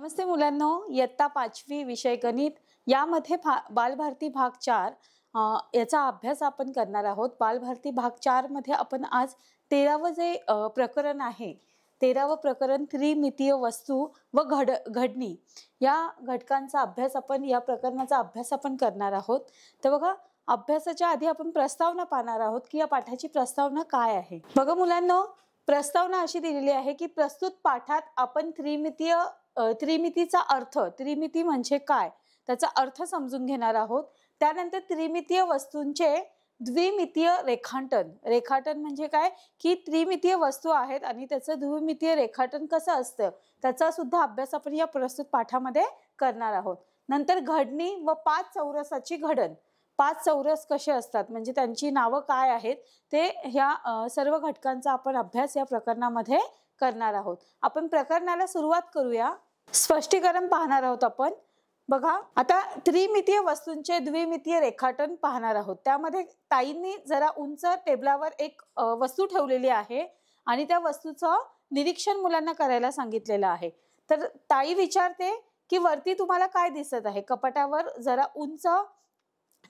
नमस्ते मुलांनो, इयत्ता 5वी विषय गणित यामध्ये बालभारती भाग 4 याचा अभ्यास आपण करणार आहोत। बालभारती भाग 4 मध्ये आपण आज 13वे जे प्रकरण आहे 13वे प्रकरण त्रिमितीय वस्तू व घडणी या घटकांचा अभ्यास आपण या प्रकरणाचा अभ्यास आपण करणार आहोत। तर बघा, अभ्यासाच्या आधी आपण प्रस्तावना पाहणार आहोत की या पाठाची प्रस्तावना काय आहे। बघा मुलांनो, प्रस्तावना अशी दिलेली आहे की प्रस्तुत पाठात आपण त्रिमितीचा अर्थ, त्रिमिती म्हणजे काय त्याचा अर्थ समजून घेणार आहोत। त्यानंतर त्रिमितीय वस्तूंचे द्विमितीय रेखाटन म्हणजे काय की त्रिमितीय वस्तू आहेत आणि त्याचं द्विमितीय रेखाटन कसं असतं त्याचा सुद्धा अभ्यास आपण या प्रस्तुत पाठामध्ये करणार आहोत। नंतर घडणी व 5 चौरसाची घडण, 5 चौरस कसे असतात म्हणजे त्यांची नावं काय आहेत ते ह्या सर्व घटकांचा आपण अभ्यास या प्रकरणामध्ये करणार आहोत। आपण प्रकरणाला सुरुवात करूया। स्पष्टीकरण पाहणार आहोत आपण। बघा, आता त्रिमितीय वस्तूंचे द्विमितीय रेखाटन पाहणार आहोत। त्यामध्ये ताईंनी जरा उंच टेबलावर एक वस्तू ठेवलेली आहे आणि त्या वस्तूचं निरीक्षण मुलांना करायला सांगितलेलं आहे। तर ताई विचारते की वरती तुम्हाला काय दिसत आहे। कपाटावर जरा उंच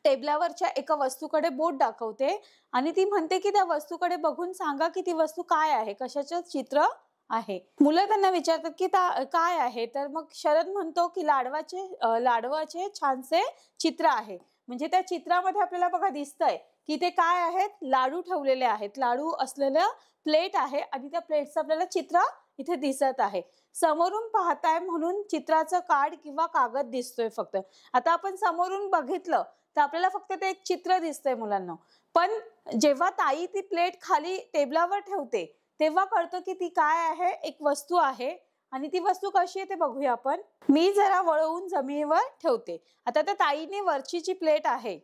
टेबलावरच्या एका वस्तूकडे बोट दाखवते आणि ती म्हणते की त्या वस्तूकडे बघून सांगा की ती वस्तू काय आहे, कशाचं चित्र आहे। मुलं त्यांना विचारतात की काय आहे, तर मग शरद म्हणतो की लाडवाचे छानसे चित्र आहे। म्हणजे त्या चित्रामध्ये आपल्याला बघा दिसतंय की ते काय आहेत, लाडू ठेवलेले आहेत, लाडू असलेलं प्लेट आहे आणि त्या प्लेटचं आपल्याला चित्र इथे दिसत आहे। समोरून पाहताय म्हणून चित्राचं कार्ड किंवा कागद दिसतोय फक्त। आता आपण समोरून बघितलं तर आपल्याला फक्त ते एक चित्र दिसतंय मुलांना, पण जेव्हा ताई ती प्लेट खाली टेबलावर ठेवते तेव्हा कळतं की ती काय आहे, एक वस्तू आहे आणि ती वस्तू कशी आहे ते बघूया आपण। मी जरा वळवून जमिनीवर ठेवते। आता त्या ताईने वरची जी प्लेट आहे,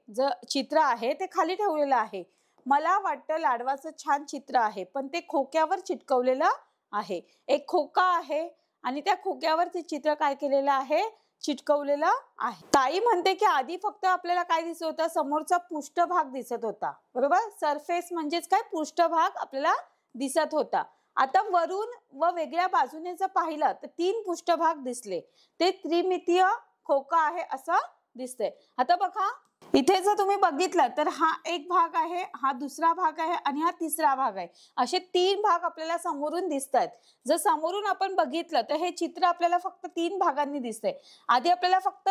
चित्र आहे ते खाली ठेवलेलं आहे। मला वाटतं लाडवाचं छान चित्र आहे, पण ते खोक्यावर चिटकवलेलं आहे। एक खोका आहे आणि त्या खोक्यावर ते चित्र काय केलेलं आहे, चिटकवलेलं आहे। ताई म्हणते की आधी फक्त आपल्याला काय दिसत होता, समोरचा पृष्ठभाग दिसत होता, बरोबर। सरफेस म्हणजेच काय, पृष्ठभाग आपल्याला दिसत होता। आता वरून व वेगळ्या बाजूने जर पाहिलं तर 3 पृष्ठभाग दिसले, ते त्रिमितीय खोका आहे असं दिसतंय। आता बघा, इथे जर तुम्ही बघितलं तर हा एक भाग आहे, हा दुसरा भाग आहे आणि हा तिसरा भाग आहे। असे 3 भाग आपल्याला समोरून दिसतात। जर समोरून आपण बघितलं तर हे चित्र आपल्याला फक्त 3 भागांनी दिसतंय। आधी आपल्याला फक्त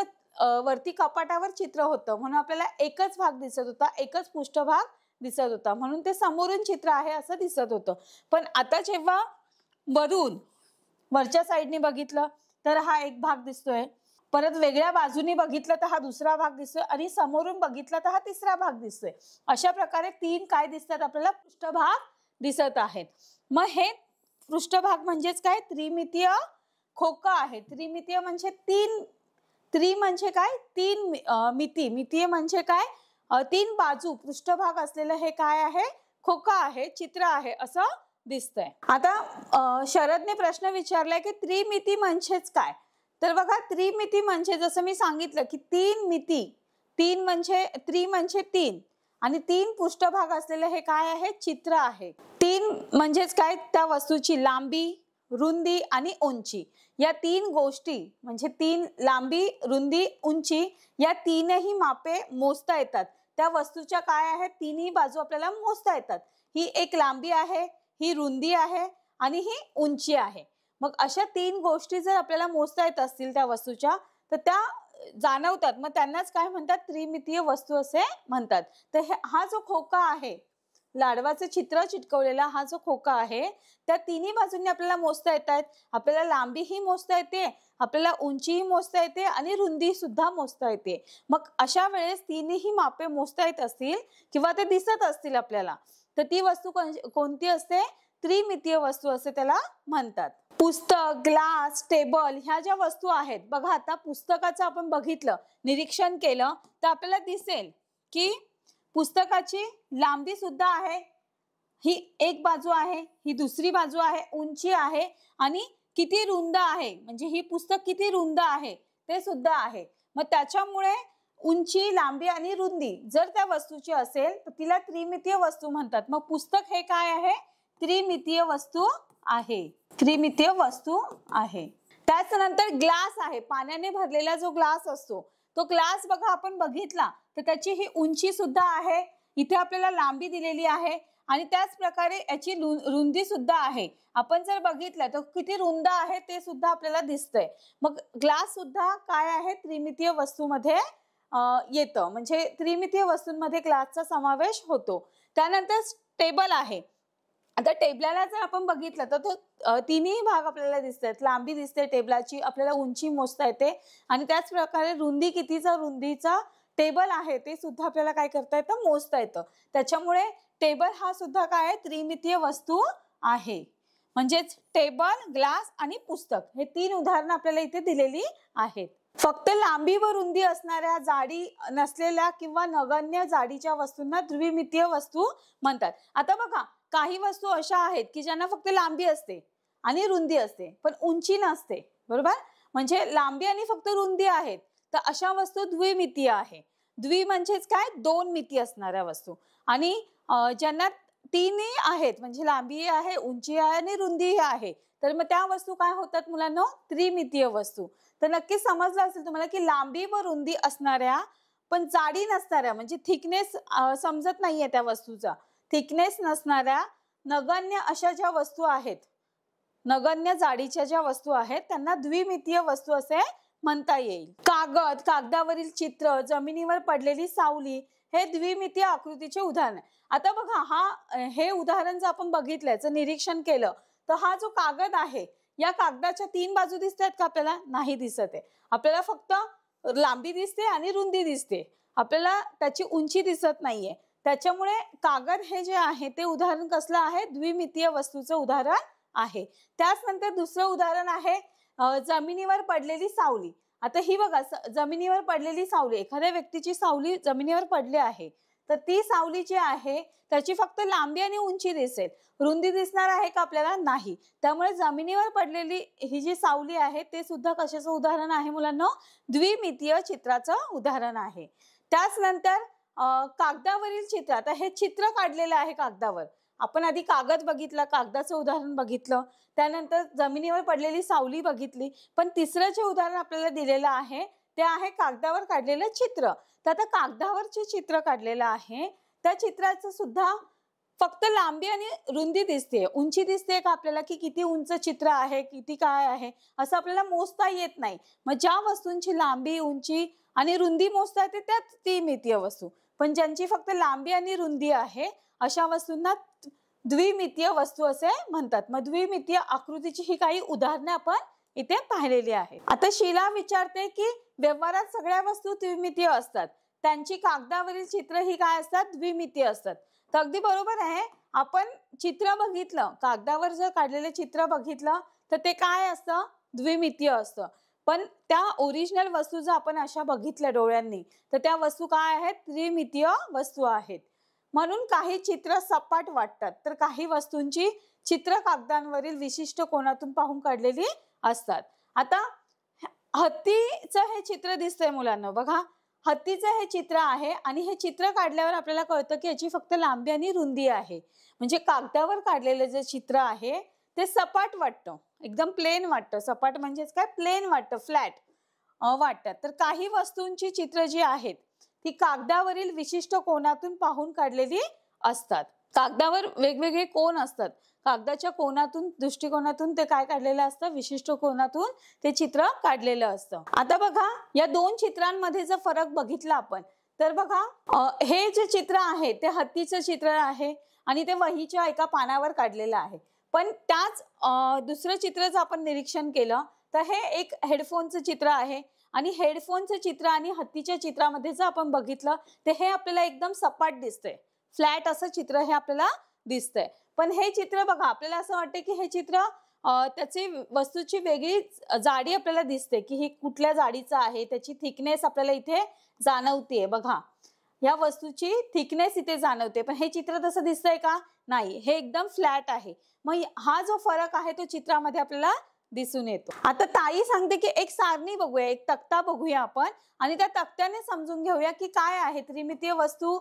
वरती कपाटावर चित्र होतं म्हणून आपल्याला एकच भाग दिसत होता, एकच पृष्ठभाग दिसत होता, म्हणून ते समोरून चित्र आहे असं दिसत होतं। पण आता जेव्हा वरच्या साईडने बघितलं तर हा एक भाग दिसतोय, परत वेगळ्या बाजूने बघितलं तर हा दुसरा भाग दिसतोय आणि समोरून बघितलं तर हा तिसरा भाग दिसतोय। अशा प्रकारे 3 काय दिसतात आपल्याला, पृष्ठभाग दिसत आहेत। मग हे पृष्ठभाग म्हणजेच काय, त्रिमितीय खोका आहे। त्रिमितीय म्हणजे 3 म्हणजे काय, 3 मितीय म्हणजे काय, 3 बाजू पृष्ठभाग असलेलं हे काय आहे, खोका आहे, चित्र आहे असं दिसतंय। आता शरदने प्रश्न विचारलाय की त्रिमिती म्हणजेच काय। तर बघा, त्रिमिती म्हणजे जसं मी सांगितलं की 3 मिती, 3 म्हणजे म्हणजे 3 आणि 3 पृष्ठभाग असलेलं हे काय आहे, चित्र आहे। 3 म्हणजेच काय, त्या वस्तूची लांबी, रुंदी आणि उंची, या 3 गोष्टी म्हणजे 3 लांबी, रुंदी, उंची या 3ही मापे मोजता येतात। त्या वस्तूच्या काय आहेत, 3ही बाजू आपल्याला मोजता येतात। ही एक लांबी आहे, ही रुंदी आहे आणि ही उंची आहे। मग अशा 3 गोष्टी जर आपल्याला मोजता येत असतील त्या वस्तूच्या तर त्या जाणवतात, मग त्यांनाच काय म्हणतात, त्रिमितीय वस्तू असे म्हणतात। तर हा जो खोका आहे, लाडवाचं चित्र चिटकवलेला हा जो खोका आहे, त्या 3ही बाजूंनी आपल्याला मोजता येतात। आपल्याला लांबीही मोजता येते, आपल्याला उंचीही मोजता येते आणि रुंदी सुद्धा मोजता येते। मग अशा वेळेस 3ही मापे मोजता येत असतील किंवा ते दिसत असतील आपल्याला, तर ती वस्तू कोणती असते, त्रिमितीय वस्तू असे त्याला म्हणतात। पुस्तक, ग्लास, टेबल ह्या ज्या वस्तू आहेत, बघा आता पुस्तकाचं आपण बघितलं, निरीक्षण केलं तर आपल्याला दिसेल की पुस्तकाची लांबी सुद्धा आहे, ही एक बाजू आहे, ही दुसरी बाजू आहे, उंची आहे आणि किती रुंद आहे म्हणजे ही पुस्तक किती रुंद आहे ते सुद्धा आहे। मग त्याच्यामुळे उंची, लांबी आणि रुंदी जर त्या वस्तूची असेल तर तिला त्रिमितीय वस्तू म्हणतात। मग पुस्तक हे काय आहे, त्रिमितीय वस्तू आहे, त्रिमितीय वस्तू आहे। त्याच्यानंतर ग्लास आहे, पाण्याने भरलेला जो ग्लास असतो तो ग्लास बघा आपण बघितला तर त्याची ही उंची सुद्धा आहे, इथे आपल्याला लांबी दिलेली आहे आणि त्याच प्रकारे याची रुंदी सुद्धा आहे. आपण जर बघितलं तर किती रुंद आहे ते सुद्धा आपल्याला दिसतंय. मग ग्लास सुद्धा काय आहे, त्रिमितीय वस्तूमध्ये येतं, म्हणजे त्रिमितीय वस्तूंमध्ये ग्लासचा समावेश होतो. त्यानंतर टेबल आहे. आता टेबलाला जर आपण बघितलं तर तो तिन्ही भाग आपल्याला दिसतात. लांबी दिसते टेबलाची, आपल्याला उंची मोजता येते आणि त्याच प्रकारे रुंदी कितीचा रुंदीचा टेबल आहे ते सुद्धा आपल्याला काय करता येतं, मोजता येतं. त्याच्यामुळे टेबल हा सुद्धा काय आहे, त्रिमितीय वस्तू आहे. म्हणजेच टेबल, ग्लास आणि पुस्तक हे 3 उदाहरणं आपल्याला इथे दिलेली आहेत. फक्त लांबी व रुंदी असणाऱ्या, जाडी नसलेल्या किंवा नगण्य जाडीच्या वस्तूंना द्विमितीय वस्तू म्हणतात. आता बघा काही वस्तू अशा आहेत की ज्यांना फक्त लांबी असते आणि रुंदी असते पण उंची नसते, बरोबर? म्हणजे लांबी आणि फक्त रुंदी आहेत, तर अशा वस्तू द्विमितीय आहे. द्वि म्हणजेच काय, 2 मिती असणाऱ्या वस्तू. आणि ज्यांना तिन्ही आहेत, म्हणजे लांबी आहे, उंची आहे आणि रुंदी आहे, तर मग त्या वस्तू काय होतात मुलांनो, त्रिमितीय वस्तू. तर नक्कीच समजलं असेल तुम्हाला की लांबी व रुंदी असणाऱ्या पण जाडी नसणाऱ्या, म्हणजे थिकनेस समजत नाहीये त्या वस्तूचा, थिकनेस नसणाऱ्या नगण्य अशा ज्या वस्तू आहेत, नगण्य जाडीच्या ज्या वस्तू आहेत त्यांना द्विमितीय वस्तू असे म्हणता येईल. कागद, कागदावरील चित्र, जमिनीवर पडलेली सावली हे द्विमितीय आकृतीचे उदाहरण. आता बघा हे उदाहरण जर आपण बघितलं, याचं निरीक्षण केलं तर हा जो कागद आहे या कागदाच्या 3 बाजू दिसतात का आपल्याला? नाही दिसत आहे. आपल्याला फक्त लांबी दिसते आणि रुंदी दिसते, आपल्याला त्याची उंची दिसत नाहीये. त्याच्यामुळे कागद हे जे आहे ते उदाहरण कसलं आहे, द्विमितीय वस्तूचं उदाहरण आहे. त्याच नंतर दुसरं उदाहरण आहे जमिनीवर पडलेली सावली. आता ही बघा जमिनीवर पडलेली सावली, एखाद्या व्यक्तीची सावली जमिनीवर पडली आहे तर ती सावली जी आहे त्याची फक्त लांबी आणि उंची दिसेल, रुंदी दिसणार आहे का आपल्याला? नाही. त्यामुळे जमिनीवर पडलेली ही जी सावली आहे ते सुद्धा कशाचं उदाहरण आहे मुलांनो? द्विमितीय चित्राचं उदाहरण आहे. त्याच नंतर कागदावरील चित्र. आता हे चित्र काढलेलं आहे कागदावर. आपण आधी कागद बघितला, कागदाचं उदाहरण बघितलं, त्यानंतर जमिनीवर पडलेली सावली बघितली, पण तिसरं जे उदाहरण आपल्याला दिलेलं आहे ते आहे कागदावर काढलेलं चित्र. तर आता कागदावर जे चित्र काढलेलं आहे त्या चित्राचं सुद्धा फक्त लांबी आणि रुंदी दिसते, उंची दिसते का आपल्याला की किती उंच चित्र आहे, किती काय आहे असं आपल्याला मोजता येत नाही. मग ज्या वस्तूंची लांबी, उंची आणि रुंदी मोजता येते त्या त्रिमितीय वस्तू, पण ज्यांची फक्त लांबी आणि रुंदी आहे अशा वस्तूंना द्विमितीय वस्तू असे म्हणतात. मग द्विमितीय आकृतीची ही काही उदाहरणे आपण इथे पाहिलेली आहे. आता शीला विचारते की व्यवहारात सगळ्या वस्तू द्विमितीय असतात, त्यांची कागदावरील चित्र ही काय असतात, द्विमितीय असतात. तर अगदी बरोबर आहे. आपण चित्र बघितलं, कागदावर जर काढलेलं चित्र बघितलं तर ते काय असतं, द्विमितीय असतं. पण त्या ओरिजिनल वस्तू जर आपण अशा बघितल्या डोळ्यांनी तर त्या वस्तू काय आहेत, त्रिमितीय वस्तू आहेत. म्हणून काही चित्र सपाट वाटतात तर काही वस्तूंची चित्र कागदांवरील विशिष्ट कोनातून पाहून काढलेली असतात. आता हत्तीचं हे चित्र दिसतंय मुलांना, बघा हत्तीचं हे चित्र आहे आणि हे चित्र काढल्यावर आपल्याला कळतं की याची फक्त लांबी आणि रुंदी आहे. म्हणजे कागदावर काढलेलं जे चित्र आहे ते सपाट वाटतं, एकदम प्लेन वाटतं. सपाट म्हणजेच काय, प्लेन वाटतं, फ्लॅट वाटतात. तर काही वस्तूंची चित्र जी आहेत ती कागदावरील विशिष्ट कोनातून पाहून काढलेली असतात. कागदावर वेगवेगळे कोन असतात, कागदाच्या कोनातून, दृष्टिकोनातून ते काय काढलेलं असतं, विशिष्ट कोनातून ते चित्र काढलेलं असतं. आता बघा या 2 चित्रांमध्ये जर फरक बघितला आपण तर बघा हे जे चित्र आहे ते हत्तीचं चित्र आहे आणि ते वहीच्या एका पानावर काढलेलं आहे. पण त्याच दुसरं चित्र जर आपण निरीक्षण केलं तर हे एक हेडफोनचं चित्र आहे आणि हेडफोनचं चित्र आणि हत्तीच्या चित्रामध्ये जर आपण बघितलं तर हे आपल्याला एकदम सपाट दिसतंय, फ्लॅट असं चित्र हे आपल्याला दिसतंय. पण हे चित्र बघा आपल्याला असं वाटतं की हे चित्र त्याची वस्तूची वेगळी जाडी आपल्याला दिसते की ही कुठल्या जाडीचं आहे, त्याची थिकनेस आपल्याला इथे जाणवते. बघा या वस्तूची थिकनेस इथे जाणवते, पण हे चित्र तसं दिसतंय का? नाही, हे एकदम फ्लॅट आहे. मग हा जो फरक आहे तो चित्रामध्ये आपल्याला दिसून येतो. आता ताई सांगते की एक सारणी बघूया, एक तक्ता बघूया आपण आणि त्या तक्त्याने समजून घेऊया की काय आहे त्रिमितीय वस्तू.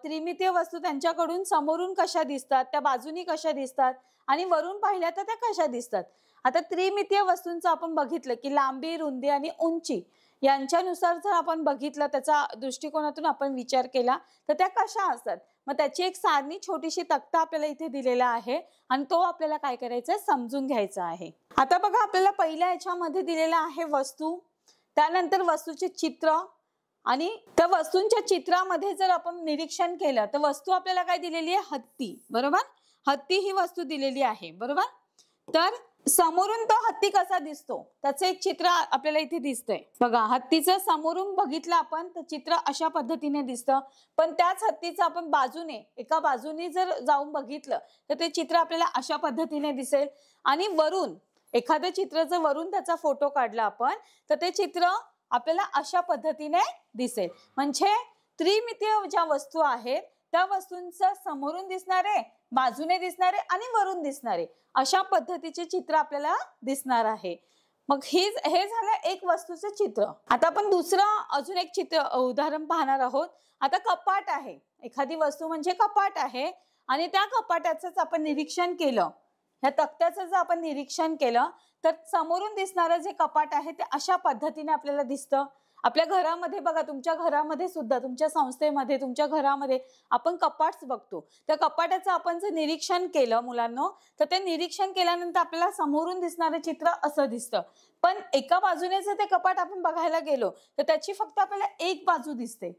त्रिमितीय वस्तू त्यांच्याकडून समोरून कशा दिसतात, त्या बाजूनी कशा दिसतात आणि वरून पाहिल्या तर त्या कशा दिसतात. आता त्रिमितीय वस्तूंचं आपण बघितलं की लांबी, रुंदी आणि उंची यांच्यानुसार जर आपण बघितलं, त्याचा दृष्टिकोनातून आपण विचार केला तर त्या कशा असतात. मग त्याची एक सारणी छोटीशी तक्ता आपल्याला इथे दिलेला आहे आणि तो आपल्याला काय करायचा आहे, समजून घ्यायचा आहे. आता बघा आपल्याला पहिल्या ह्याच्यामध्ये दिलेला आहे वस्तू, त्यानंतर वस्तूचे चित्र आणि त्या वस्तूंच्या चित्रामध्ये जर आपण निरीक्षण केलं तर वस्तू आपल्याला काय दिलेली आहे, हत्ती. बरोबर, हत्ती ही वस्तू दिलेली आहे. बरोबर, तर समोरून तो हत्ती कसा दिसतो त्याचं एक चित्र आपल्याला इथे दिसतंय. बघा, हत्तीचं समोरून बघितलं आपण तर चित्र अशा पद्धतीने दिसतं. पण त्याच हत्तीचं आपण बाजूने, एका बाजूने जर जाऊन बघितलं तर ते चित्र आपल्याला अशा पद्धतीने दिसेल. आणि वरून एखादं चित्र जर वरून त्याचा फोटो काढला आपण तर ते चित्र आपल्याला अशा पद्धतीने दिसेल. म्हणजे त्रिमितीय ज्या वस्तू आहेत त्या वस्तूंचं समोरून दिसणारे, बाजूने दिसणारे आणि वरून दिसणारे अशा पद्धतीचे चित्र आपल्याला दिसणार आहे. मग हे झालं एक वस्तूचं चित्र. आता आपण दुसरं अजून एक चित्र उदाहरण पाहणार आहोत. आता कपाट आहे, एखादी वस्तू म्हणजे कपाट आहे आणि त्या कपाटाचंच आपण निरीक्षण केलं, ह्या तक्त्याचं जर आपण निरीक्षण केलं तर समोरून दिसणारं जे कपाट आहे ते अशा पद्धतीने आपल्याला दिसतं. आपल्या घरामध्ये बघा, तुमच्या घरामध्ये सुद्धा, तुमच्या संस्थेमध्ये, तुमच्या घरामध्ये आपण कपाट बघतो. त्या कपाटाचं आपण जर निरीक्षण केलं मुलांनो तर ते निरीक्षण केल्यानंतर आपल्याला समोरून दिसणारं चित्र असं दिसतं. पण एका बाजूने जर ते कपाट आपण बघायला गेलो तर त्याची फक्त आपल्याला एक बाजू दिसते.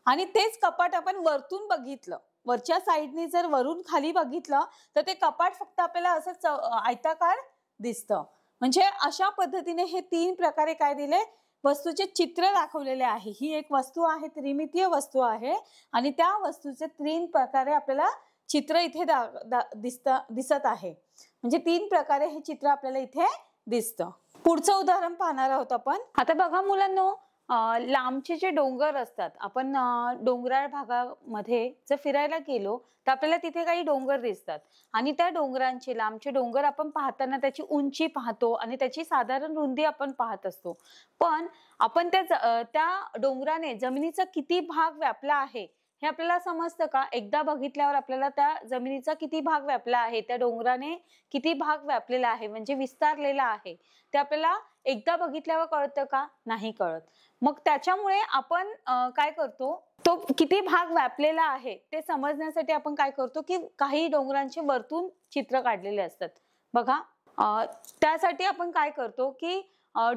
आणि तेच कपाट आपण वरतून बघितलं, वरच्या साईडने जर वरून खाली बघितलं तर ते कपाट फक्त आपल्याला असं आयताकार दिसतं. म्हणजे अशा पद्धतीने हे तीन प्रकारे काय दिले, वस्तूचे चित्र दाखवलेले आहे. ही एक वस्तू आहे, त्रिमितीय वस्तू आहे आणि त्या वस्तूचे तीन प्रकारे आपल्याला चित्र इथे दिसत आहे. म्हणजे तीन प्रकारे हे चित्र आपल्याला इथे दिसतं. पुढचं उदाहरण पाहणार आहोत आपण. आता बघा मुलांनो, लांबचे जे डोंगर असतात, आपण डोंगराळ भागामध्ये जर फिरायला गेलो तर आपल्याला तिथे काही डोंगर दिसतात आणि त्या डोंगरांचे, लांबचे डोंगर आपण पाहताना त्याची उंची पाहतो आणि त्याची साधारण रुंदी आपण पाहत असतो. पण आपण त्या डोंगराने जमिनीचा किती भाग व्यापला आहे हे आपल्याला समजतं का? एकदा बघितल्यावर आपल्याला त्या जमिनीचा किती भाग व्यापला आहे, त्या डोंगराने किती भाग व्यापलेला आहे म्हणजे विस्तारलेला आहे, ते आपल्याला एकदा बघितल्यावर कळतं का? नाही कळत. मग त्याच्यामुळे आपण काय करतो, तो किती भाग व्यापलेला आहे ते समजण्यासाठी आपण काय करतो की काही डोंगरांचे वरतून चित्र काढलेले असतात. बघा, त्यासाठी आपण काय करतो की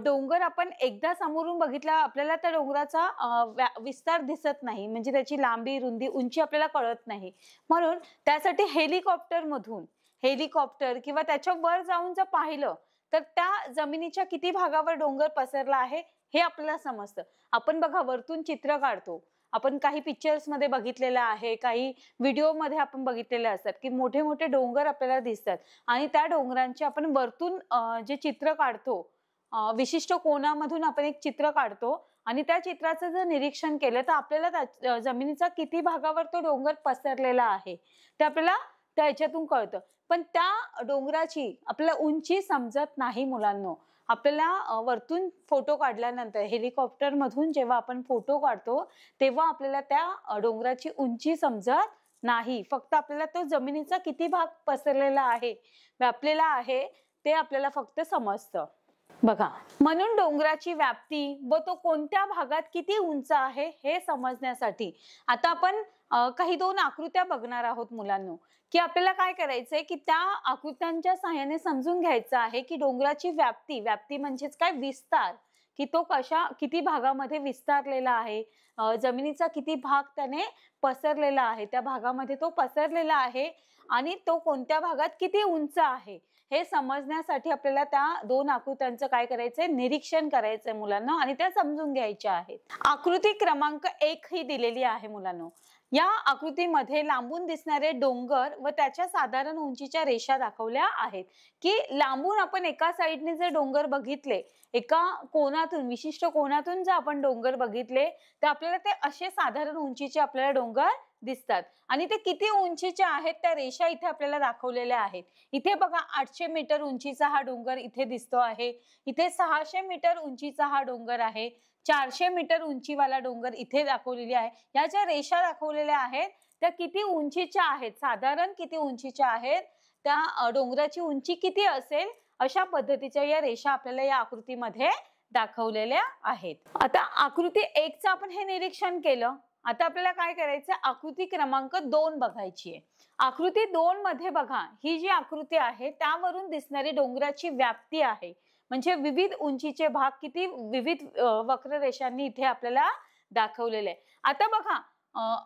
डोंगर आपण एकदा समोरून बघितला, आपल्याला त्या डोंगराचा विस्तार दिसत नाही, म्हणजे त्याची लांबी, रुंदी, उंची आपल्याला कळत नाही. म्हणून त्यासाठी हेलिकॉप्टर किंवा त्याच्या वर जाऊन जर पाहिलं तर त्या जमिनीच्या किती भागावर डोंगर पसरला आहे हे आपल्याला समजतं. आपण बघा वरतून चित्र काढतो, आपण काही पिक्चर्स मध्ये बघितलेलं आहे, काही व्हिडिओ मध्ये आपण बघितलेले असतात की मोठे मोठे डोंगर आपल्याला दिसतात आणि त्या डोंगरांचे आपण वरतून जे चित्र काढतो, विशिष्ट कोणामधून आपण एक चित्र काढतो आणि त्या चित्राचं जर निरीक्षण केलं तर आपल्याला जमिनीचा किती भागावर तो डोंगर पसरलेला आहे ते आपल्याला त्या ह्याच्यातून कळतं. पण त्या डोंगराची आपल्याला उंची समजत नाही मुलांनो. आपल्याला वरतून फोटो काढल्यानंतर, हेलिकॉप्टर मधून जेव्हा आपण फोटो काढतो तेव्हा आपल्याला त्या डोंगराची उंची समजत नाही. फक्त आपल्याला तो जमिनीचा किती भाग पसरलेला आहे, व्यापलेला आहे ते आपल्याला फक्त समजतं. बघा, म्हणून डोंगराची व्याप्ती व तो कोणत्या भागात किती उंच आहे हे समजण्यासाठी आता आपण काही दोन आकृत्या बघणार आहोत मुलांनो. की आपल्याला काय करायचंय की त्या आकृत्यांच्या सहाय्याने समजून घ्यायचं आहे की डोंगराची व्याप्ती म्हणजेच काय, विस्तार, की तो किती भागामध्ये विस्तारलेला आहे, जमिनीचा किती भाग त्याने पसरलेला आहे, त्या भागामध्ये तो पसरलेला आहे आणि तो कोणत्या भागात किती उंच आहे हे समजण्यासाठी आपल्याला त्या दोन आकृत्यांचं काय करायचंय, निरीक्षण करायचंय मुलांना आणि त्या समजून घ्यायच्या आहेत. आकृती क्रमांक 1 ही दिलेली आहे मुलांनो. या आकृतीमध्ये लांबून दिसणारे डोंगर व त्याच्या साधारण उंचीच्या रेषा दाखवल्या आहेत. की लांबून आपण एका साइडने जर डोंगर बघितले, एका कोनातून, विशिष्ट कोनातून जर आपण डोंगर बघितले तर आपल्याला ते असे साधारण उंचीचे आपल्याला डोंगर दिसतात आणि ते किती उंचीचे आहेत त्या रेषा इथे आपल्याला दाखवलेल्या आहेत. इथे बघा 800 मीटर उंचीचा हा डोंगर इथे दिसतो आहे, इथे 600 मीटर उंचीचा हा डोंगर आहे, 400 मीटर उंचीवाला डोंगर इथे दाखवलेली आहे. या ज्या रेषा दाखवलेल्या आहेत त्या किती उंचीच्या आहेत, साधारण किती उंचीच्या आहेत, त्या डोंगराची उंची किती असेल अशा पद्धतीच्या या रेषा आपल्याला या आकृतीमध्ये दाखवलेल्या आहेत. आता आकृती 1 चं आपण हे निरीक्षण केलं. आता आपल्याला काय करायचं, आकृती क्रमांक 2 बघायची आहे. आकृती 2 मध्ये बघा, ही जी आकृती आहे त्यावरून दिसणारी डोंगराची व्याप्ती आहे. म्हणजे विविध उंचीचे भाग किती विविध वक्ररेषांनी इथे आपल्याला दाखवलेले आहे. आता बघा,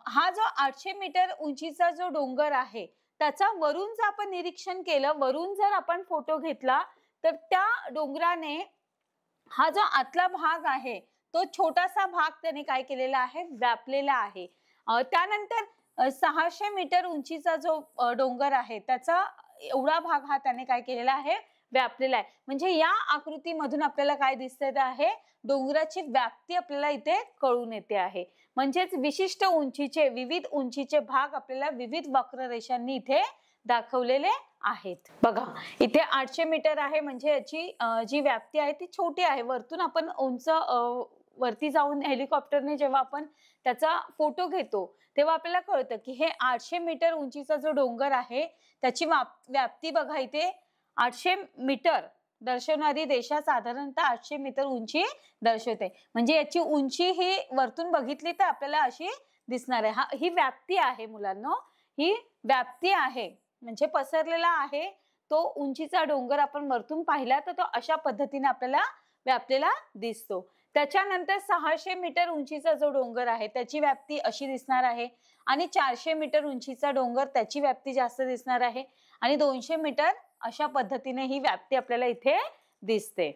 हा जो 800 मीटर उंचीचा जो डोंगर आहे त्याचा वरून जर आपण निरीक्षण केलं, वरून जर आपण फोटो घेतला, तर त्या डोंगराने हा जो आतला भाग आहे तो छोटासा भाग त्याने काय केलेला आहे, व्यापलेला आहे. त्यानंतर 600 मीटर उंचीचा जो डोंगर आहे त्याचा एवढा भाग हा त्याने काय केलेला आहे, व्यापलेला आहे. म्हणजे या आकृतीमधून आपल्याला काय दिसत आहे, डोंगराची व्याप्ती आपल्याला इथे कळून येते आहे. म्हणजेच विशिष्ट उंचीचे विविध उंचीचे भाग आपल्याला विविध वक्ररेषांनी इथे दाखवलेले आहेत. बघा, इथे 800 मीटर आहे म्हणजे याची जी व्याप्ती आहे ती छोटी आहे. वरतून आपण उंच वरती जाऊन हेलिकॉप्टरने जेव्हा आपण त्याचा फोटो घेतो तेव्हा आपल्याला कळतं की हे 800 मीटर उंचीचा जो डोंगर आहे त्याची व्याप्ती बघा, इथे 800 मीटर दर्शवणारी रेषा साधारणतः 800 मीटर उंची दर्शवते. म्हणजे याची उंची ही वरतून बघितली तर आपल्याला अशी दिसणार आहे. ही व्याप्ती आहे मुलांनो, ही व्याप्ती आहे. म्हणजे पसरलेला आहे तो उंचीचा डोंगर आपण वरतून पाहिला तर तो अशा पद्धतीने आपल्याला व्यापलेला दिसतो. त्याच्यानंतर 600 मीटर उंचीचा जो डोंगर आहे त्याची व्याप्ती अशी दिसणार आहे आणि 400 मीटर उंचीचा डोंगर त्याची व्याप्ती जास्त दिसणार आहे आणि 200 मीटर अशा पद्धतीने ही व्याप्ती आपल्याला इथे दिसते.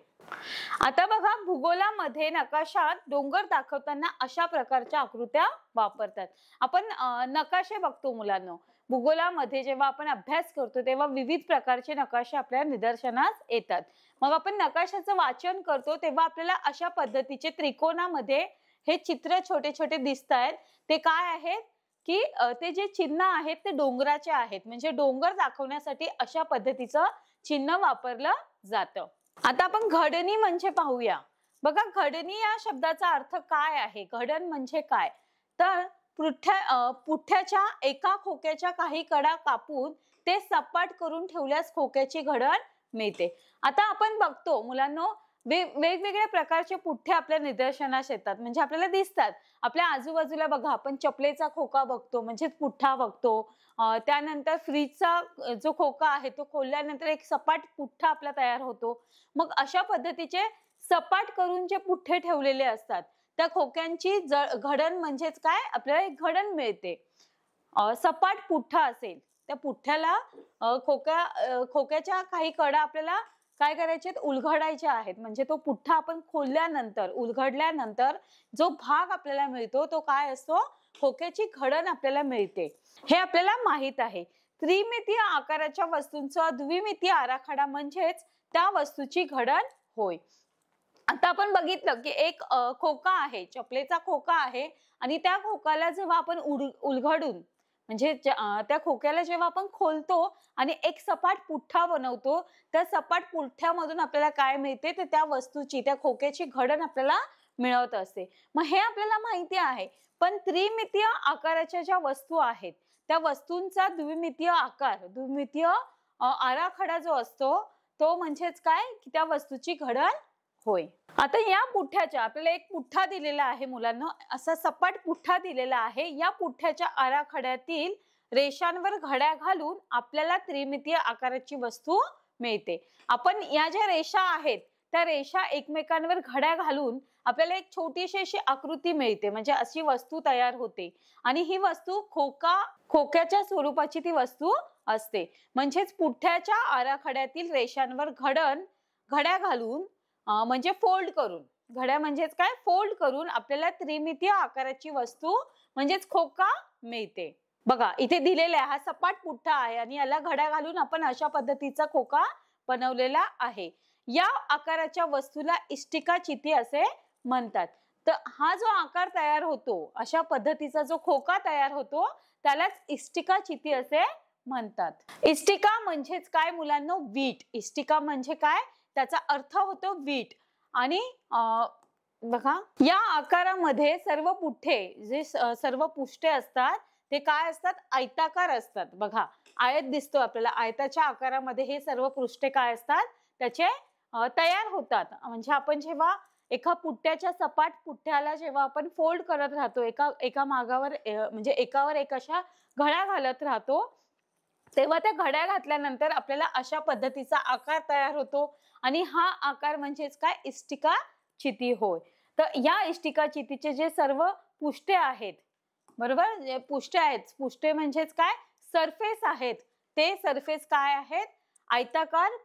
आता बघा, भूगोलामध्ये नकाशात डोंगर दाखवताना अशा प्रकारच्या आकृत्या वापरतात. आपण नकाशे बघतो मुलांनो, भूगोलामध्ये जेव्हा आपण अभ्यास करतो तेव्हा विविध प्रकारचे नकाशे आपल्या निदर्शनास येतात. मग आपण नकाशाचं वाचन करतो तेव्हा आपल्याला अशा पद्धतीचे त्रिकोणामध्ये हे चित्र छोटे छोटे दिसत आहेत. ते काय आहेत की ते जे चिन्ह आहेत ते डोंगराचे आहेत. म्हणजे डोंगर दाखवण्यासाठी अशा पद्धतीचं चिन्ह वापरलं जातं. आता आपण घडणी म्हणजे पाहूया. बघा, घडणी या शब्दाचा अर्थ काय आहे, घडण म्हणजे काय, तर पुठ्ठ्याच्या एका खोक्याच्या काही कडा कापून ते सपाट करून ठेवल्यास खोक्याची घडण मिळते. आता आपण बघतो मुलांनो, वेगवेगळ्या प्रकारचे पुठ्ठे आपल्या निदर्शनास येतात. म्हणजे आपल्याला दिसतात आपल्या आजूबाजूला. बघा, आपण चपलेचा खोका बघतो म्हणजे पुठ्ठा बघतो. त्यानंतर फ्रीजचा जो खोका आहे तो खोलल्यानंतर एक सपाट पुठ्ठा आपला तयार होतो. मग अशा पद्धतीचे सपाट करून जे पुठ्ठे ठेवलेले असतात त्या खोक्यांची घडण म्हणजेच काय, आपल्याला एक घडण मिळते. सपाट पुठ्ठा असेल त्या पुठ्ठ्याला खोक्याच्या काही कडा आपल्याला काय करायचे, उलगडायचे आहेत. म्हणजे तो पुठ्ठा आपण खोलल्यानंतर उलगडल्यानंतर जो भाग आपल्याला मिळतो तो काय असतो, खोक्याची घडण आपल्याला मिळते. हे आपल्याला माहित आहे. त्रिमितीय आकाराच्या वस्तूंचा द्विमितीय आराखडा म्हणजेच त्या वस्तूची घडण होय. आता आपण बघितलं की एक खोका आहे, चपलेचा खोका आहे आणि त्या खोकाला जेव्हा आपण उलगडून म्हणजे त्या खोक्याला जेव्हा आपण खोलतो आणि एक सपाट पुठ्ठा बनवतो, त्या सपाट पुठ्ठ्यामधून आपल्याला काय मिळते, तर त्या वस्तूची, त्या खोक्याची घडण आपल्याला मिळत असते. मग हे आपल्याला माहिती आहे. पण त्रिमितीय आकाराच्या ज्या वस्तू आहेत त्या वस्तूंचा द्विमितीय आकार, द्विमितीय आराखडा जो असतो तो म्हणजेच काय, की त्या वस्तूची घडण होय. आता या पुठ्ठ्याच्या आपल्याला एक पुठ्ठा दिलेला आहे मुलांना, असा सपाट पुठ्ठा दिलेला आहे. या पुठ्ठ्याच्या आराखड्यातील रेषांवर घड्या घालून आपल्याला त्रिमितीय आकाराची वस्तू मिळते. आपण या ज्या रेषा आहेत त्या रेषा एकमेकांवर घड्या घालून आपल्याला एक छोटीशी अशी आकृती मिळते. म्हणजे अशी वस्तू तयार होते आणि ही वस्तू खोक्याच्या स्वरूपाची ती वस्तू असते. म्हणजेच पुठ्ठ्याच्या आराखड्यातील रेषांवर घड्या घालून म्हणजे फोल्ड करून, घड्या म्हणजेच काय, फोल्ड करून आपल्याला त्रिमितीय आकाराची वस्तू म्हणजेच खोका मिळते. बघा, इथे दिलेला आहे हा सपाट पुठ्ठा आहे आणि याला घड्या घालून आपण अशा पद्धतीचा खोका बनवलेला आहे. या आकाराच्या वस्तूला इष्टिका चिती असे म्हणतात. तर हा जो आकार तयार होतो, अशा पद्धतीचा जो खोका तयार होतो त्यालाच इष्टिका चिती असे म्हणतात. इष्टिका म्हणजेच काय मुलांनो, वीट. इष्टिका म्हणजे काय, त्याचा अर्थ होतो वीट. आणि बघा, या आकारामध्ये सर्व पुठ्ठे जे सर्व पुष्ठे असतात ते काय असतात, आयताकार असतात. बघा, आयत दिसतो आपल्याला, आयताच्या आकारामध्ये हे सर्व पृष्ठे काय असतात, त्याचे तयार होतात. म्हणजे आपण जेव्हा एका पुट्ट्याच्या सपाट पुट्ट्याला जेव्हा आपण फोल्ड करत राहतो, एका मागावर म्हणजे एकावर एक अशा घड्या घालत राहतो, तेव्हा त्या घड्या घातल्यानंतर आपल्याला अशा पद्धतीचा आकार तयार होतो आणि हा आकार म्हणजेच काय, इष्टिका चिती होय. तर या इष्टिका चितीचे जे सर्व पुष्टे आहेत, बरोबर, जे पुष्टे आहेत, पुष्टे म्हणजेच काय, सरफेस आहेत, ते सरफेस काय आहेत, आयताकार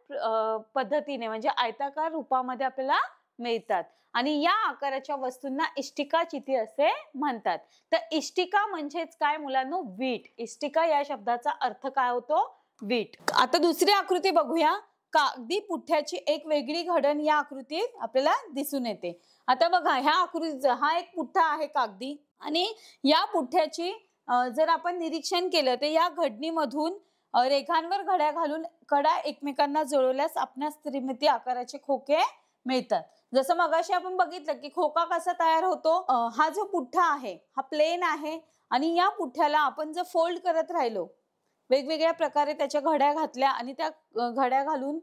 पद्धतीने म्हणजे आयताकार रूपामध्ये आपल्याला मिळतात आणि या आकाराच्या वस्तूंना इष्टिका चिती असे म्हणतात. तर इष्टिका म्हणजेच काय मुलांनो, वीट. इष्टिका या शब्दाचा अर्थ काय होतो, वीट. आता दुसरी आकृती बघूया. कागदी पुठ्ठ्याची एक वेगळी घडण या आकृतीत आपल्याला दिसून येते. आता बघा, ह्या आकृतीत हा एक पुठ्ठा आहे कागदी आणि या पुठ्ठ्याची जर आपण निरीक्षण केलं तर या घडणीमधून रेघांवर घड्या घालून कडा एकमेकांना जुळवल्यास आपणास त्रिमितीय आकाराचे खोके मिळतात. जसं मगाशी आपण बघितलं की खोका कसा तयार होतो, हा जो पुठ्ठा आहे हा प्लेन आहे आणि या पुठ्ठ्याला आपण जर फोल्ड करत राहिलो, वेगवेगळ्या प्रकारे त्याच्या घड्या घातल्या आणि त्या घड्या घालून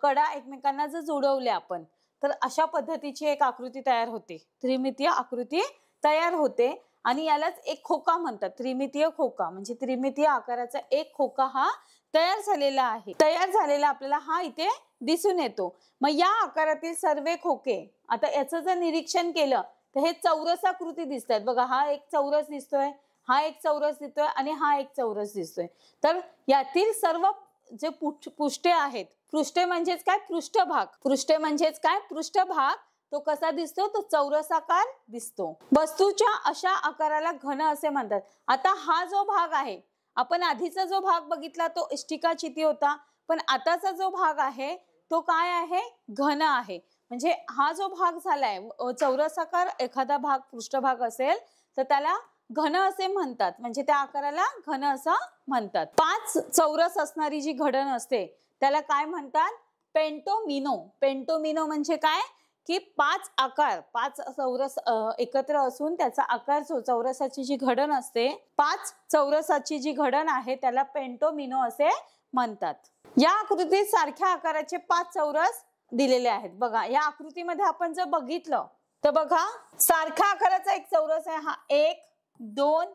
कडा एकमेकांना जर जोडवल्या आपण, तर अशा पद्धतीची एक आकृती तयार होते, त्रिमितीय आकृती तयार होते आणि यालाच एक खोका म्हणतात. त्रिमितीय खोका म्हणजे त्रिमितीय आकाराचा एक खोका हा तयार झालेला आहे. तयार झालेला आपल्याला हा इथे दिसून येतो. मग या आकारातील सर्व खोके, आता याचं जर निरीक्षण केलं तर हे चौरसाकृती दिसतात. बघा, हा एक चौरस दिसतोय, हा एक चौरस दिसतोय आणि हा एक चौरस दिसतोय. तर यातील सर्व जे पुष्टे आहेत, पृष्ठे म्हणजेच काय, पृष्ठभाग. पृष्ठे म्हणजेच काय, पृष्ठभाग. तो कसा दिसतो, तो चौरसाकार दिसतो. वस्तूच्या अशा आकाराला घन असे म्हणतात. आता हा जो भाग आहे, आपण आधीचा जो भाग बघितला तो इष्टिका चिती होता, पण आताचा जो भाग आहे तो काय आहे, घन आहे. म्हणजे हा जो भाग झालाय चौरसाकार, एखादा भाग पृष्ठभाग असेल तर त्याला घन असे म्हणतात, म्हणजे त्या आकाराला घन असं म्हणतात. 5 चौरस असणारी जी घडण असते त्याला काय म्हणतात, पेंटोमिनो. पेंटोमिनो म्हणजे काय की 5 आकार, 5 चौरस एकत्र असून त्याचा आकार जो चौरसाची जी घडण असते, 5 चौरसाची जी घडण आहे त्याला पेंटोमिनो असे म्हणतात. या आकृतीत सारख्या आकाराचे 5 चौरस दिलेले आहेत. बघा, या आकृतीमध्ये आपण जर बघितलं तर बघा, सारख्या आकाराचा एक चौरस आहे हा. 1 2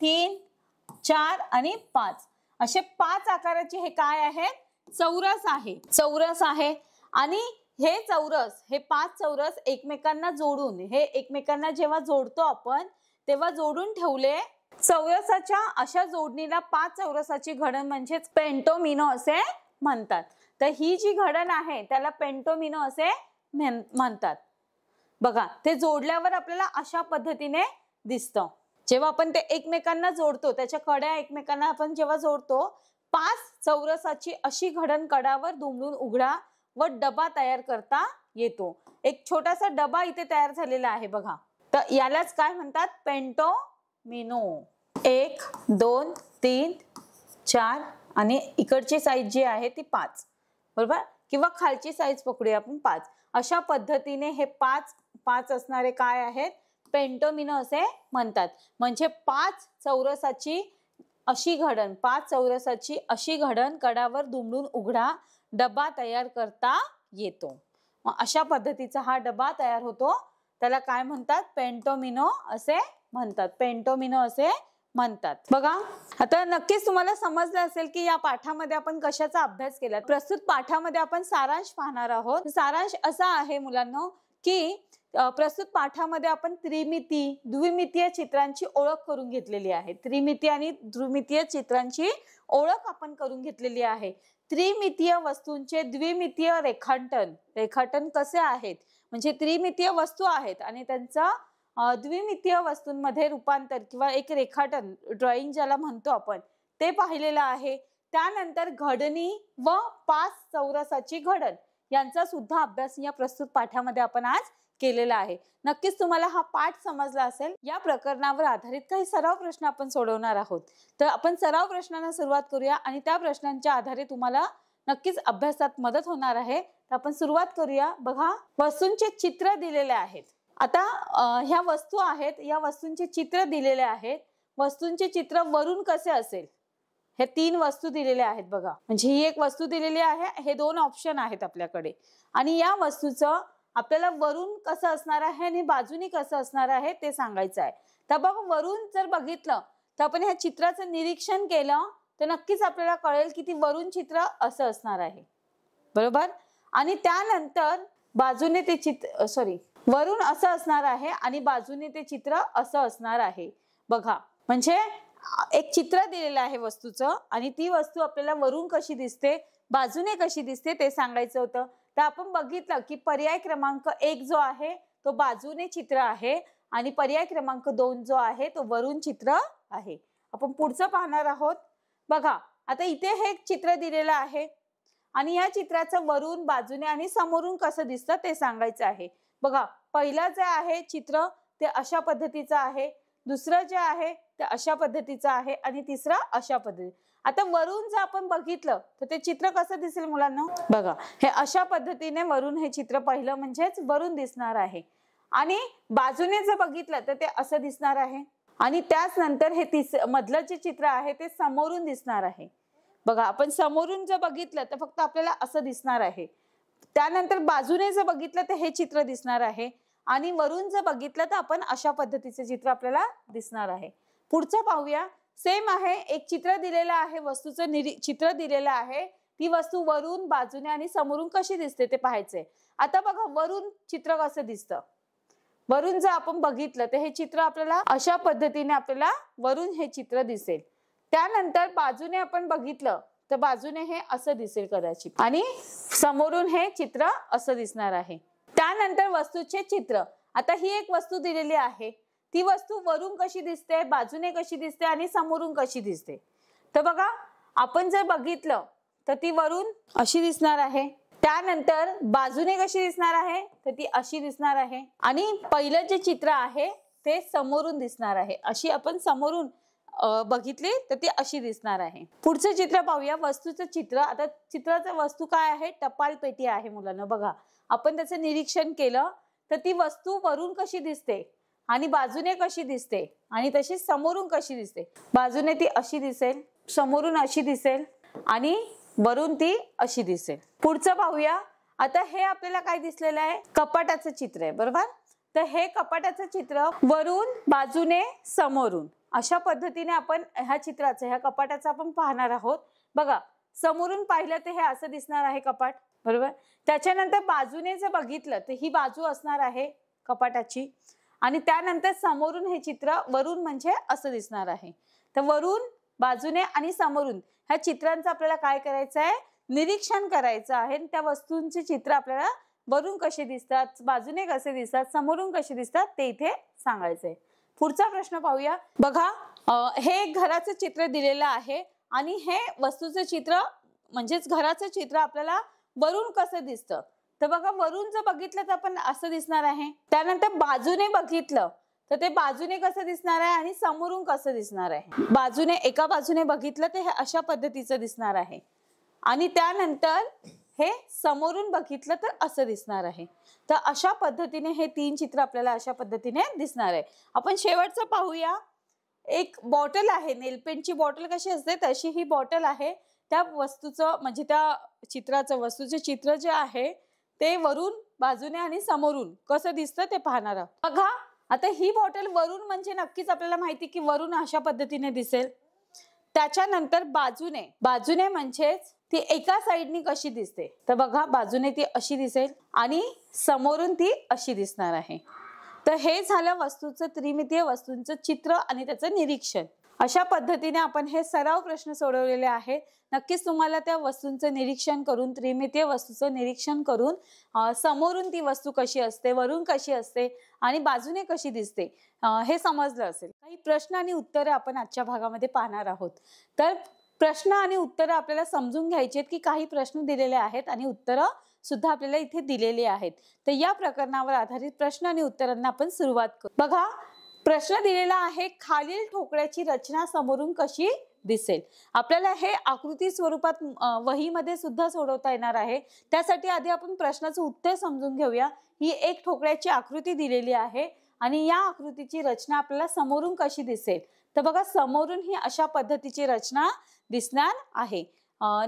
3 4 आणि 5 असे 5 आकाराचे हे काय आहेत, चौरस आहे. चौरस आहे आणि हे चौरस, हे 5 चौरस एकमेकांना जोडून, हे एकमेकांना जेव्हा जोडतो आपण तेव्हा जोडून ठेवले. चौरसाच्या अशा जोडणीला 5 चौरसाची घडण म्हणजेच पेंटोमिनो असे म्हणतात. तर ही जी घडण आहे त्याला पेंटोमिनो असे म्हणतात. बघा, ते जोडल्यावर आपल्याला अशा पद्धतीने दिसतं. जेव्हा आपण ते एकमेकांना जोडतो, त्याच्या कड्या एकमेकांना आपण जेव्हा जोडतो, 5 चौरसाची अशी घडण कडावर दुमडून उघडा व डबा तयार करता येतो. एक छोटासा डबा इथे तयार झालेला आहे बघा. तर यालाच काय म्हणतात, पेंटोमिनो. 1 2 3 4 आणि इकडची साईज जी आहे ती 5, बरोबर, किंवा खालची साईज पकडूया आपण 5. अशा पद्धतीने हे 5 असणारे काय आहेत, पेंटोमिनो असे म्हणतात. म्हणजे 5 चौरसाची अशी घडण, 5 चौरसाची अशी घडण कडावर दुमडून उघडा डबा तयार करता येतो. मग अशा पद्धतीचा हा डबा तयार होतो, त्याला काय म्हणतात, पेंटोमिनो असे म्हणतात. पेंटोमिनो असे म्हणतात. बघा, आता नक्कीच तुम्हाला समजलं असेल की या पाठामध्ये आपण कशाचा अभ्यास केला. प्रस्तुत पाठामध्ये आपण सारांश पाहणार आहोत. सारांश असा आहे मुलांनो की प्रस्तुत पाठामध्ये आपण त्रिमिती, द्विमितीय चित्रांची ओळख करून घेतलेली आहे. त्रिमितीय आणि द्विमितीय चित्रांची ओळख आपण करून घेतलेली आहे. त्रिमितीय वस्तूंचे द्विमितीय रेखाटन कसे आहेत, म्हणजे त्रिमितीय वस्तू आहेत आणि त्यांचा द्विमितीय वस्तूंमध्ये रूपांतर किंवा एक रेखाटन, ड्रॉइंग ज्याला म्हणतो आपण, ते पाहिलेलं आहे. त्यानंतर घडणी व 5 चौरसाची घडण यांचा सुद्धा अभ्यास या प्रस्तुत पाठामध्ये आपण आज केलेला आहे. नक्कीच तुम्हाला हा पाठ समजला असेल. या प्रकरणावर आधारित काही सराव प्रश्न आपण सोडवणार आहोत. तर आपण सराव प्रश्नांना सुरुवात करूया आणि त्या प्रश्नांच्या आधारे तुम्हाला नक्कीच अभ्यासात मदत होणार आहे. तर आपण सुरुवात करूया. बघा, वस्तूंचे चित्र दिलेले आहेत. आता ह्या वस्तू आहेत, या वस्तूंचे चित्र दिलेले आहेत. वस्तूंचे चित्र वरून कसे असेल हे 3 वस्तू दिलेल्या आहेत बघा. म्हणजे ही एक वस्तू दिलेली आहे, हे 2 ऑप्शन आहेत आपल्याकडे. आणि या वस्तूचं आपल्याला वरून कसं असणार आहे आणि बाजूनी कसं असणार आहे ते सांगायचं आहे. तर बघा, वरून जर बघितलं तर आपण ह्या चित्राचं निरीक्षण केलं तर नक्कीच आपल्याला कळेल की ती वरून चित्र असं असणार आहे, बरोबर. आणि त्यानंतर बाजूने ते चित्र वरून असं असणार आहे आणि बाजूने ते चित्र असं असणार आहे बघा. म्हणजे एक चित्र दिलेलं आहे वस्तूचं आणि ती वस्तू आपल्याला वरून कशी दिसते, बाजूने कशी दिसते ते सांगायचं होतं. तर आपण बघितलं की पर्याय क्रमांक 1 जो आहे तो बाजूने चित्र आहे आणि पर्याय क्रमांक 2 जो आहे तो वरून चित्र आहे. आपण पुढचं पाहणार आहोत. बघा, आता इथे हे चित्र दिलेलं आहे आणि या चित्राचं वरून, बाजूने आणि समोरून कसं दिसतं ते सांगायचं आहे. बघा, पहिलं जे आहे चित्र ते अशा पद्धतीचं आहे, दुसरं जे आहे ते अशा पद्धतीचं आहे आणि तिसरं अशा पद्धती. आता वरून जर आपण बघितलं तर ते चित्र कसं दिसेल मुलांना? बघा, हे अशा पद्धतीने वरून हे चित्र पहिलं म्हणजेच वरून दिसणार आहे आणि बाजूने जर बघितलं तर ते असं दिसणार आहे आणि त्याच नंतर हे मधलं जे चित्र आहे ते समोरून दिसणार आहे. बघा, आपण समोरून जर बघितलं तर फक्त आपल्याला असं दिसणार आहे. त्यानंतर बाजूने जर बघितलं तर हे चित्र दिसणार आहे आणि वरून जर बघितलं तर आपण अशा पद्धतीचे चित्र आपल्याला दिसणार आहे. पुढचं पाहूया. सेम आहे, एक चित्र दिलेलं आहे, वस्तूचं चित्र दिलेलं आहे, ती वस्तू वरून, बाजूने आणि समोरून कशी दिसते ते पाहायचंय. आता बघा, वरून चित्र कसं दिसतं. वरून जर आपण बघितलं तर हे चित्र आपल्याला अशा पद्धतीने आपल्याला वरून हे चित्र दिसेल. त्यानंतर बाजूने आपण बघितलं तर बाजूने हे असं दिसेल कदाचित आणि समोरून हे चित्र असं दिसणार आहे. त्यानंतर वस्तूचे चित्र. आता ही एक वस्तू दिलेली आहे, ती वस्तू वरून कशी दिसते, बाजूने कशी दिसते आणि समोरून कशी दिसते. तर बघा, आपण जर बघितलं तर ती वरून अशी दिसणार आहे, त्यानंतर बाजूने कशी दिसणार आहे तर ती अशी दिसणार आहे आणि पहिलं जे चित्र आहे ते समोरून दिसणार आहे. अशी आपण समोरून बघितली तर ती अशी दिसणार आहे. पुढचं चित्र पाहूया. वस्तूचं चित्र. आता चित्राचं वस्तू काय आहे? टपाल पेटी आहे मुलांना. बघा, आपण त्याचं निरीक्षण केलं तर ती वस्तू वरून कशी दिसते आणि बाजूने कशी दिसते आणि तशीच समोरून कशी दिसते. बाजूने ती अशी दिसेल, समोरून अशी दिसेल आणि वरून ती अशी दिसेल. पुढचं पाहूया. आता हे आपल्याला काय दिसलेलं आहे? कपाटाचं चित्र आहे, बरोबर. तर हे कपाटाचं चित्र वरून, बाजूने, समोरून अशा पद्धतीने आपण ह्या चित्राचं, ह्या कपाटाचं आपण पाहणार आहोत. बघा, समोरून पाहिलं तर हे असं दिसणार आहे कपाट, बरोबर. त्याच्यानंतर बाजूने जर बघितलं तर ही बाजू असणार आहे कपाटाची आणि त्यानंतर समोरून हे चित्र वरून म्हणजे असं दिसणार आहे. तर वरून, बाजूने आणि समोरून ह्या चित्रांचं आपल्याला काय करायचं आहे? निरीक्षण करायचं आहे. त्या वस्तूंचे चित्र आपल्याला वरून कसे दिसतात, बाजूने कसे दिसतात, समोरून कसे दिसतात ते इथे सांगायचंय. पुढचा प्रश्न पाहूया. बघा, हे एक घराचं चित्र दिलेलं आहे आणि हे वस्तूचं चित्र म्हणजेच घराचं चित्र आपल्याला वरून कसं दिसतं. तर बघा, वरून जर बघितलं तर आपण असं दिसणार आहे. त्यानंतर बाजूने बघितलं तर ते बाजूने कसं दिसणार आहे आणि समोरून कसं दिसणार आहे. बाजूने, एका बाजूने बघितलं तर हे अशा पद्धतीचं दिसणार आहे आणि त्यानंतर हे समोरून बघितलं तर असं दिसणार आहे. तर अशा पद्धतीने हे 3 चित्र आपल्याला अशा पद्धतीने दिसणार आहे. आपण शेवटचं पाहूया. एक बॉटल आहे, नेलपेंटची बॉटल कशी असते तशी ही बॉटल आहे. त्या वस्तूचं म्हणजे त्या चित्राचं, वस्तूचे चित्र जे आहे ते वरून, बाजूने आणि समोरून कसं दिसतं ते पाहणार आहोत. बघा, आता ही बॉटल वरून म्हणजे नक्कीच आपल्याला माहिती की वरून अशा पद्धतीने दिसेल. त्याच्यानंतर बाजूने म्हणजेच ती एका साइडनी कशी दिसते. तर बघा, बाजूने ती अशी दिसेल आणि समोरून ती अशी दिसणार आहे. तर हे झालं वस्तूचं, त्रिमितीय वस्तूंचं चित्र आणि त्याचं निरीक्षण. अशा पद्धतीने आपण हे सराव प्रश्न सोडवलेले आहेत. नक्कीच तुम्हाला त्या वस्तूंचं निरीक्षण करून, त्रिमितीय वस्तूचं निरीक्षण करून समोरून ती वस्तू कशी असते, वरून कशी असते आणि बाजूने कशी दिसते हे समजलं असेल. काही प्रश्न आणि उत्तरे आपण आजच्या भागामध्ये पाहणार आहोत. तर प्रश्न आणि उत्तरं आपल्याला समजून घ्यायची आहेत की काही प्रश्न दिलेले आहेत आणि उत्तरं सुद्धा आपल्याला इथे दिलेली आहेत. तर या प्रकरणावर आधारित प्रश्न आणि उत्तरांना आपण सुरुवात करू. बघा, प्रश्न दिलेला आहे, खालील ठोकळ्याची रचना समोरून कशी दिसेल. आपल्याला हे आकृती स्वरूपात वहीमध्ये सुद्धा सोडवता येणार आहे. त्यासाठी आधी आपण प्रश्नाचं उत्तर समजून घेऊया. ही एक ठोकळ्याची आकृती दिलेली आहे आणि या आकृतीची रचना आपल्याला समोरून कशी दिसेल तर बघा समोरून ही अशा पद्धतीची रचना दिसणार आहे.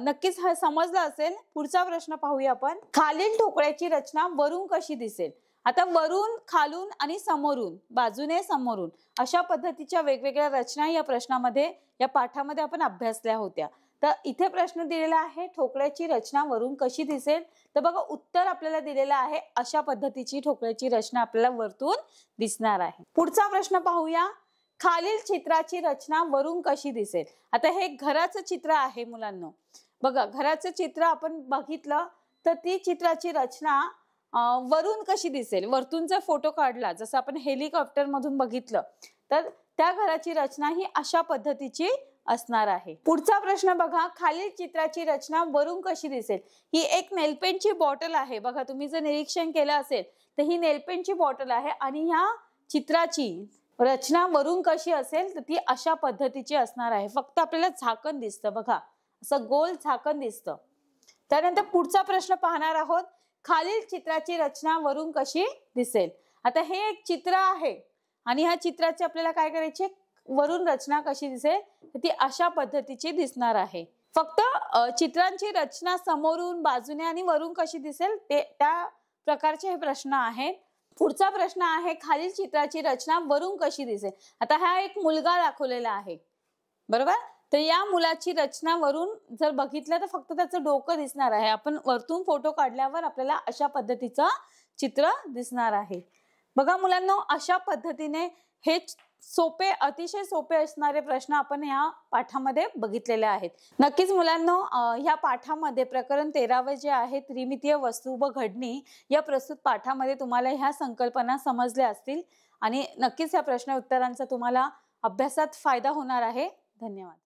नक्कीच हा समजलं असेल. पुढचा प्रश्न पाहूया आपण. खालील ठोकळ्याची रचना वरून कशी दिसेल? आता वरून, खालून आणि समोरून, बाजूने, समोरून अशा पद्धतीच्या वेगवेगळ्या रचना या प्रश्नामध्ये, या पाठामध्ये आपण अभ्यासल्या होत्या. तर इथे प्रश्न दिलेला आहे ठोकळ्याची रचना वरून कशी दिसेल? तर बघा उत्तर आपल्याला दिलेलं आहे अशा पद्धतीची ठोकळ्याची रचना आपल्याला वरतून दिसणार आहे. पुढचा प्रश्न पाहूया. खालील चित्राची रचना वरून कशी दिसेल? आता हे घराचं चित्र आहे मुलांनो. बघा घराचं चित्र आपण बघितलं तर ती चित्राची रचना वरून कशी दिसेल? वरतून जर फोटो काढला, जसं आपण हेलिकॉप्टर मधून बघितलं, तर त्या घराची रचना ही अशा पद्धतीची असणार आहे. पुढचा प्रश्न बघा. खालील चित्राची रचना वरून कशी दिसेल? ही एक नेलपेनची बॉटल आहे. बघा तुम्ही जर निरीक्षण केलं असेल तर ही नेलपेनची बॉटल आहे आणि ह्या चित्राची रचना वरून कशी असेल तर ती अशा पद्धतीची असणार आहे. फक्त आपल्याला झाकण दिसतं बघा, असं गोल झाकण दिसतं. त्यानंतर पुढचा प्रश्न पाहणार आहोत. खालील चित्राची रचना वरून कशी दिसेल? आता हे एक चित्र आहे आणि ह्या चित्राची आपल्याला काय करायची, वरून रचना कशी दिसेल तर ती अशा पद्धतीची दिसणार आहे. फक्त चित्रांची रचना समोरून, बाजूने आणि वरून कशी दिसेल ते त्या प्रकारचे हे प्रश्न आहेत. पुढचा प्रश्न आहे. खालील चित्राची रचना वरून कशी दिसेल? आता हा एक मुलगा दाखवलेला आहे, बरोबर? तर या मुलाची रचना वरून जर बघितलं तर फक्त त्याचं डोकं दिसणार आहे. आपण वरतून फोटो काढल्यावर आपल्याला अशा पद्धतीचं चित्र दिसणार आहे. बघा मुलांनो, अशा पद्धतीने हे सोपे, अतिशय सोपे असणारे प्रश्न आपण या पाठामध्ये बघितलेले आहेत. नक्कीच मुलांनो, ह्या पाठामध्ये प्रकरण 13 जे आहे त्रिमितीय वस्तू व घडणी, या प्रस्तुत पाठामध्ये तुम्हाला ह्या संकल्पना समजल्या असतील आणि नक्कीच या प्रश्न उत्तरांचा तुम्हाला अभ्यासात फायदा होणार आहे. धन्यवाद.